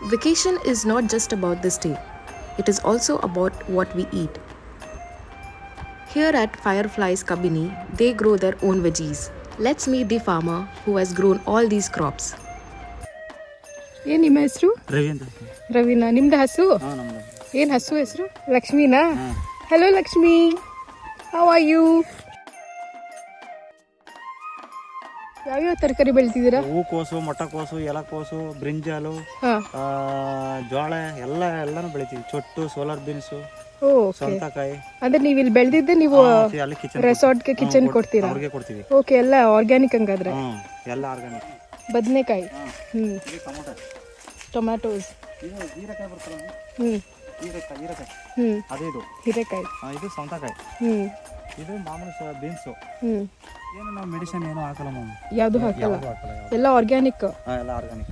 Vacation is not just about the stay, it is also about what we eat. Here at Fireflies Kabini, they grow their own veggies. Let's meet the farmer who has grown all these crops. ಏನು ನಿಮ್ಮ ಹೆಸರು? ರವಿ ಅಂತ. ರವಿನಾ? ನಿಮ್ದು ಹಸು? ಹಾಂ ನಮ್ಮದು. ಏನು ಹಸು ಹೆಸರು? ಲಕ್ಷ್ಮೀನಾ? Hello Lakshmi, how are you? ಯಾವ್ಯಾವ ತರಕಾರಿ ಬೆಳಿತಿದ್ದೀರಾ? ಹೂಕೋಸು, ಮೊಟ್ಟಕೋಸು, ಎಲೆಕೋಸು, ಬ್ರಿಂಜಾಲು, ಹಾಂ. ಜೋಳ ಎಲ್ಲನೂ ಬೆಳಿತೀವಿ. ಚೊಟ್ಟು, ಸೋಲಾರ್ ಬೀನ್ಸು, ಓಕೆ. ಸೌತೆಕಾಯಿ. ಅಂದ್ರೆ ನೀವು ಇಲ್ಲಿ ಬೆಳೆದಿದ್ದೆ ನೀವು ಅಲ್ಲಿ ಕಿಚನ್ ರೆಸಾರ್ಟ್ಗೆ ಕಿಚನ್ ಕೊಡ್ತೀರಾ? ಅವ್ರಿಗೆ ಕೊಡ್ತೀವಿ. ಓಕೆ, ಎಲ್ಲ ಆರ್ಗ್ಯಾನಿಕ್ ಹಂಗಾದ್ರೆ. ಎಲ್ಲ ಆರ್ಗಾನಿಕ್. ಬದನೆಕಾಯಿ, ಹ್ಞೂ, ಟೊಮೊಟೊ, ಟೊಮ್ಯಾಟೋಸ್, ಇದು ಹೀರೆಕಾಯಿ ಬರ್ತಲ್ಲ, ಹ್ಞೂ, ಹೀರೆಕಾಯಿ ಹ್ಞೂ, ಅದೇ ಇದು. ಹೀರೆಕಾಯಿ, ಇದು ಸೌತೆಕಾಯಿ, ಹ್ಞೂ, ಇದು ಮಾಮೂಲು ಬೀನ್ಸು. ಹ್ಞೂ. ಏನು ನಾವು ಮೆಡಿಸಿನ್ ಏನೂ ಹಾಕಲ್ಲ ಮಾಮೂಲು. ಯಾವುದು ಹಾಕಲ್ಲ, ಎಲ್ಲ ಆರ್ಗ್ಯಾನಿಕ್. ಎಲ್ಲ ಆರ್ಗಾನಿಕ್.